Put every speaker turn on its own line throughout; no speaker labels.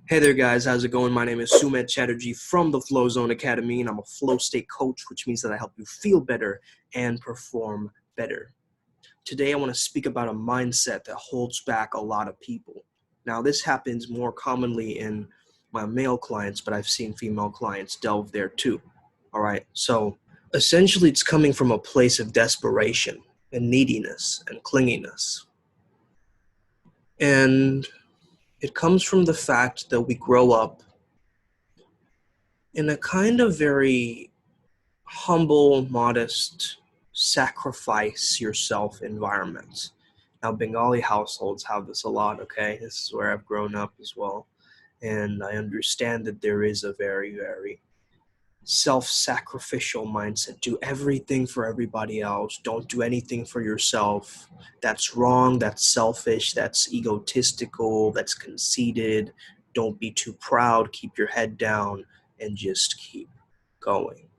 Hey there guys, how's it going? My name is Sumit Chatterjee from the Flow Zone Academy, and I'm a flow state coach, which means that I help you feel better and perform better. Today I want to speak about a mindset that holds back a lot of people. Now this happens more commonly in my male clients, but I've seen female clients delve there too. All right, so essentially it's coming from a place of desperation and neediness and clinginess. And it comes from the fact that we grow up in a kind of very humble, modest, sacrifice yourself environment. Now, Bengali households have this a lot, okay? This is where I've grown up as well. And I understand that there is a very, very self-sacrificial mindset. Do everything for everybody else. Don't do anything for yourself. That's wrong. That's selfish. That's egotistical. That's conceited. Don't be too proud. Keep your head down and just keep going.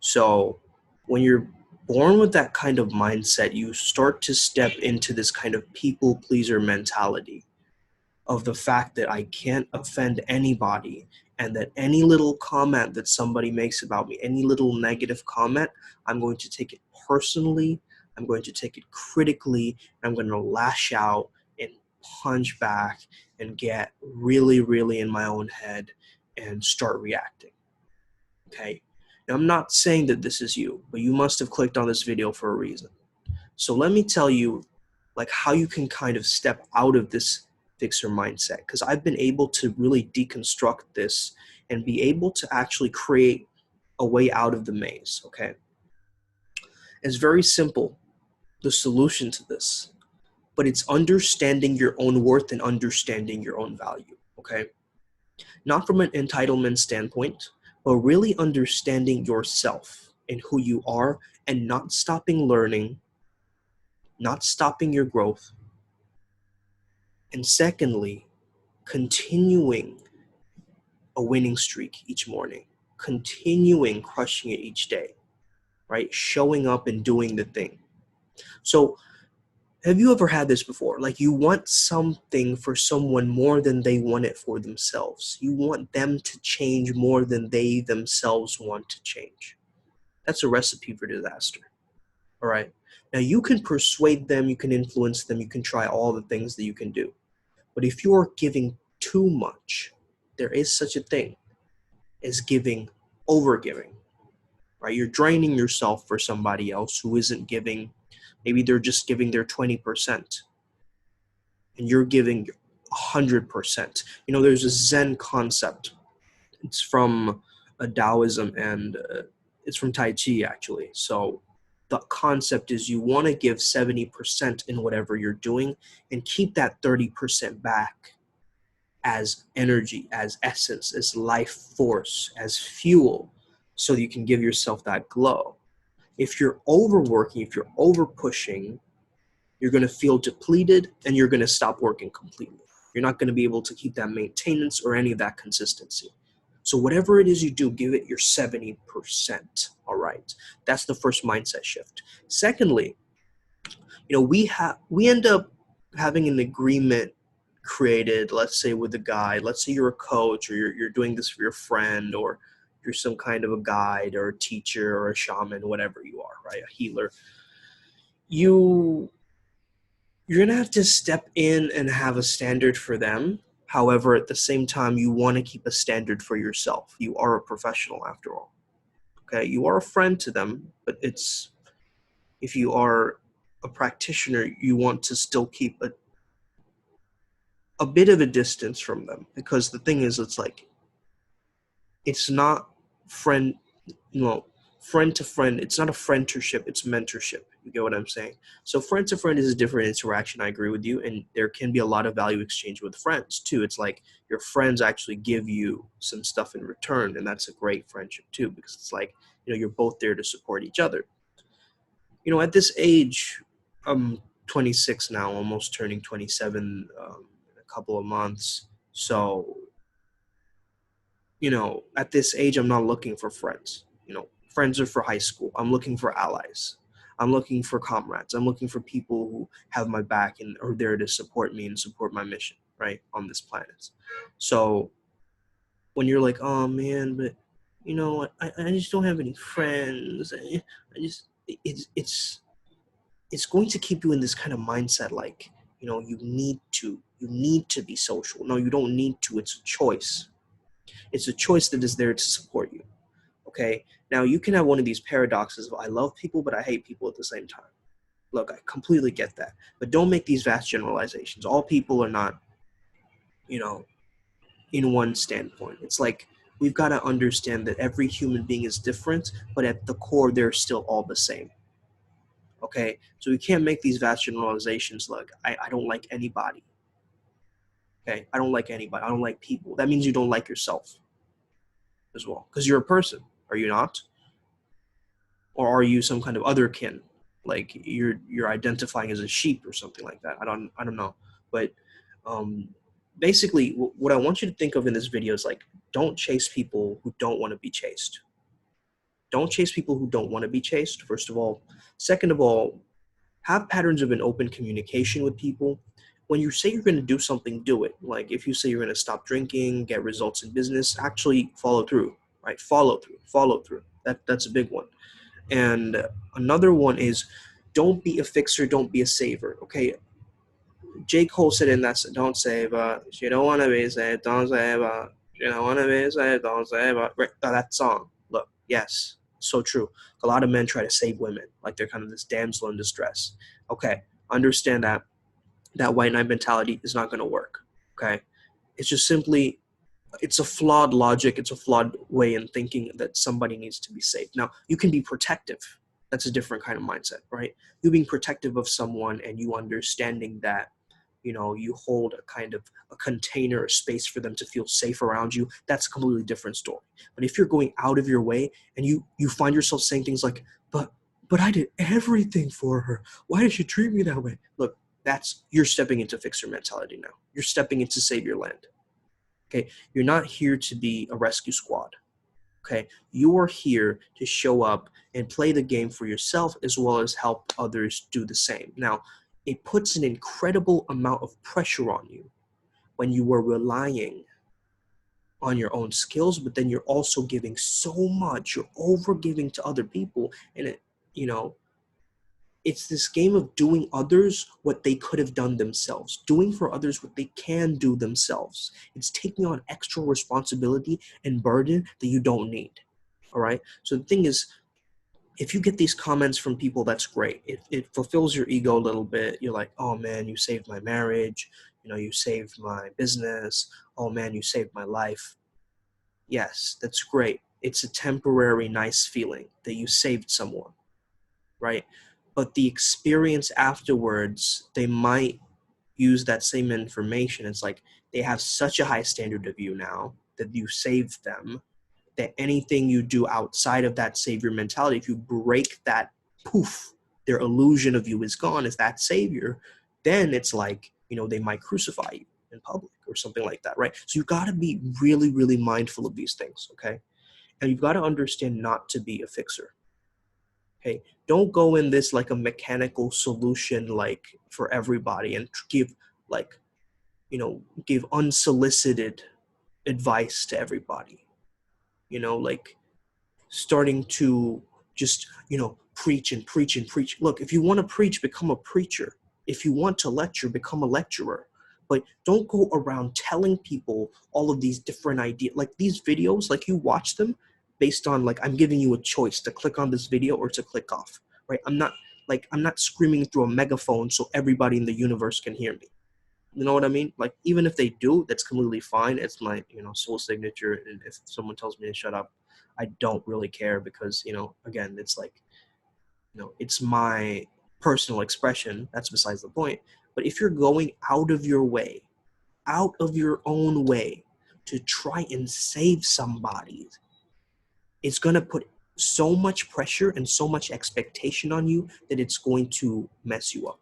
So when you're born with that kind of mindset, you start to step into this kind of people pleaser mentality of the fact that I can't offend anybody, and that any little comment that somebody makes about me, any little negative comment, I'm going to take it personally, I'm going to take it critically, and I'm going to lash out and punch back and get really, really in my own head and start reacting. Okay? Now, I'm not saying that this is you, but you must have clicked on this video for a reason. So let me tell you like how you can kind of step out of this fixer mindset, because I've been able to really deconstruct this and be able to actually create a way out of the maze, okay? It's very simple, the solution to this, but it's understanding your own worth and understanding your own value, okay? Not from an entitlement standpoint, but really understanding yourself and who you are, and not stopping learning, not stopping your growth. And secondly, continuing a winning streak each morning, continuing crushing it each day, right? Showing up and doing the thing. So have you ever had this before? Like, you want something for someone more than they want it for themselves. You want them to change more than they themselves want to change. That's a recipe for disaster. All right. Now you can persuade them, you can influence them, you can try all the things that you can do. But if you're giving too much, there is such a thing as giving, over giving, right? You're draining yourself for somebody else who isn't giving. Maybe they're just giving their 20% and you're giving 100%. You know, there's a Zen concept. It's from a Taoism, and it's from Tai Chi actually. So the concept is you want to give 70% in whatever you're doing and keep that 30% back as energy, as essence, as life force, as fuel, so that you can give yourself that glow. If you're overworking, if you're over pushing, you're going to feel depleted and you're going to stop working completely. You're not going to be able to keep that maintenance or any of that consistency. So whatever it is you do, give it your 70%. All right. That's the first mindset shift. Secondly, we end up having an agreement created, let's say with a guy. Let's say you're a coach, or you're doing this for your friend, or you're some kind of a guide or a teacher or a shaman, whatever you are, right? A healer. You're going to have to step in and have a standard for them. However, at the same time, you want to keep a standard for yourself. You are a professional after all. Okay, you are a friend to them, but if you are a practitioner, you want to still keep a bit of a distance from them, because the thing is, it's not friend, friend to friend. It's not a friendship, it's mentorship. You get what I'm saying? So friend to friend is a different interaction. I agree with you. And there can be a lot of value exchange with friends too. It's like your friends actually give you some stuff in return. And that's a great friendship too, because it's like, you're both there to support each other. At this age, I'm 26 now, almost turning 27 in a couple of months. So, at this age, I'm not looking for friends. Friends are for high school. I'm looking for allies. I'm looking for comrades. I'm looking for people who have my back and are there to support me and support my mission, right, on this planet. So when you're like, oh man, but you know, I just don't have any friends. I just, it's going to keep you in this kind of mindset, like, you know, you need to be social. No, you don't need to. It's a choice. It's a choice that is there to support you. Okay. Now you can have one of these paradoxes of I love people, but I hate people at the same time. Look, I completely get that, but don't make these vast generalizations. All people are not, you know, in one standpoint. It's like we've got to understand that every human being is different, but at the core, they're still all the same. Okay, so we can't make these vast generalizations like I don't like anybody. Okay, I don't like anybody. I don't like people. That means you don't like yourself as well, because you're a person, are you not? Or are you some kind of other kin, like you're identifying as a sheep or something like that? I don't know, but um, basically, what I want you to think of in this video is like, don't chase people who don't want to be chased. Don't chase people who don't want to be chased. First of all, second of all, have patterns of an open communication with people. When you say you're going to do something, do it. Like if you say you're going to stop drinking, get results in business, actually follow through, right? Follow through. That's a big one. And another one is don't be a fixer, don't be a saver. Okay. J. Cole said in that, don't save, if you don't want to be saved, don't save, if you don't want to be saved, don't save, right? That song. Look, yes, so true. A lot of men try to save women, like they're kind of this damsel in distress. Okay, understand that white knight mentality is not going to work. Okay, it's just simply, it's a flawed logic. It's a flawed way in thinking that somebody needs to be saved. Now, you can be protective. That's a different kind of mindset, right? You being protective of someone and you understanding that, you know, you hold a kind of a container, a space for them to feel safe around you. That's a completely different story. But if you're going out of your way and you find yourself saying things like, but I did everything for her. Why did she treat me that way? Look, you're stepping into fixer mentality now. You're stepping into save your land. Okay, you're not here to be a rescue squad. Okay, you are here to show up and play the game for yourself as well as help others do the same. Now, it puts an incredible amount of pressure on you when you are relying on your own skills, but then you're also giving so much, you're over giving to other people, and it, you know, it's this game of doing others what they could have done themselves, doing for others what they can do themselves. It's taking on extra responsibility and burden that you don't need. All right. So the thing is, if you get these comments from people, that's great. It fulfills your ego a little bit. You're like, oh man, you saved my marriage. You know, you saved my business. Oh man, you saved my life. Yes, that's great. It's a temporary nice feeling that you saved someone, right? But the experience afterwards, they might use that same information. It's like they have such a high standard of you now that you saved them, that anything you do outside of that savior mentality, if you break that, poof, their illusion of you is gone as that savior, then it's like, you know, they might crucify you in public or something like that, right? So you've got to be really, really mindful of these things, okay? And you've got to understand not to be a fixer. Okay, don't go in this like a mechanical solution, like for everybody, and give like, you know, give unsolicited advice to everybody. You know, like starting to just, you know, preach and preach and preach. Look, if you want to preach, become a preacher. If you want to lecture, become a lecturer. But don't go around telling people all of these different ideas. Like these videos, like you watch them based on like, I'm giving you a choice to click on this video or to click off, right? I'm not screaming through a megaphone so everybody in the universe can hear me. You know what I mean? Like, even if they do, that's completely fine. It's my, you know, soul signature. And if someone tells me to shut up, I don't really care because, you know, again, it's like, you know, it's my personal expression. That's besides the point. But if you're going out of your own way to try and save somebody, it's going to put so much pressure and so much expectation on you that it's going to mess you up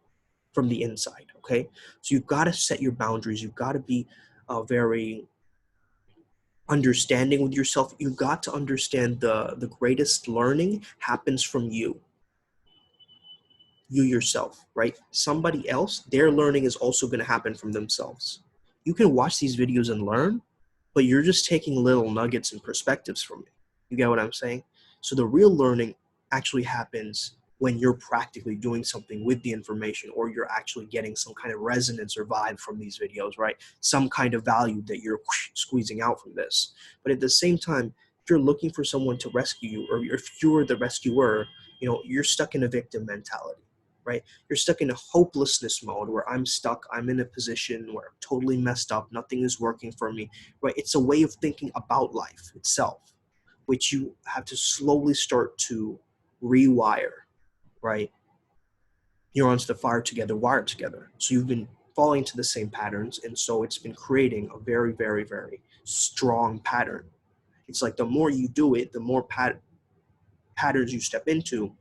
from the inside, okay? So you've got to set your boundaries. You've got to be very understanding with yourself. You've got to understand the greatest learning happens from you yourself, right? Somebody else, their learning is also going to happen from themselves. You can watch these videos and learn, but you're just taking little nuggets and perspectives from me. You get what I'm saying? So the real learning actually happens when you're practically doing something with the information, or you're actually getting some kind of resonance or vibe from these videos, right? Some kind of value that you're squeezing out from this. But at the same time, if you're looking for someone to rescue you, or if you're the rescuer, you're stuck in a victim mentality, right? You're stuck in a hopelessness mode where I'm stuck, I'm in a position where I'm totally messed up, nothing is working for me, right? It's a way of thinking about life itself, which you have to slowly start to rewire, right? Neurons that fire together wire together. So you've been falling into the same patterns, and so it's been creating a very, very, very strong pattern. It's like the more you do it, the more patterns you step into,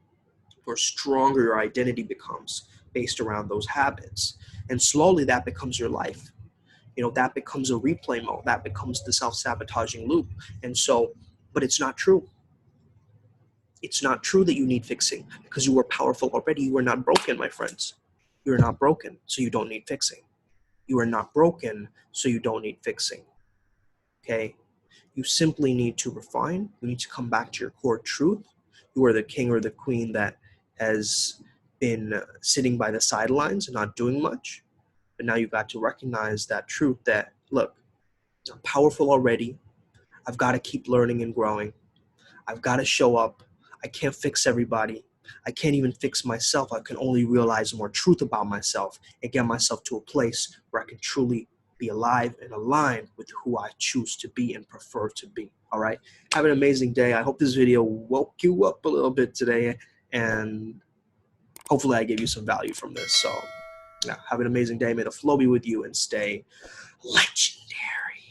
the stronger your identity becomes based around those habits. And slowly that becomes your life. That becomes a replay mode. That becomes the self-sabotaging loop. And so, but it's not true. It's not true that you need fixing, because you are powerful already. You are not broken, my friends. You are not broken, so you don't need fixing. You are not broken, so you don't need fixing. Okay? You simply need to refine. You need to come back to your core truth. You are the king or the queen that has been sitting by the sidelines and not doing much. But now you've got to recognize that truth that, look, I'm powerful already. I've got to keep learning and growing. I've got to show up. I can't fix everybody. I can't even fix myself. I can only realize more truth about myself and get myself to a place where I can truly be alive and aligned with who I choose to be and prefer to be. All right. Have an amazing day. I hope this video woke you up a little bit today, and hopefully I gave you some value from this. So yeah, have an amazing day. May the flow be with you, and stay legend.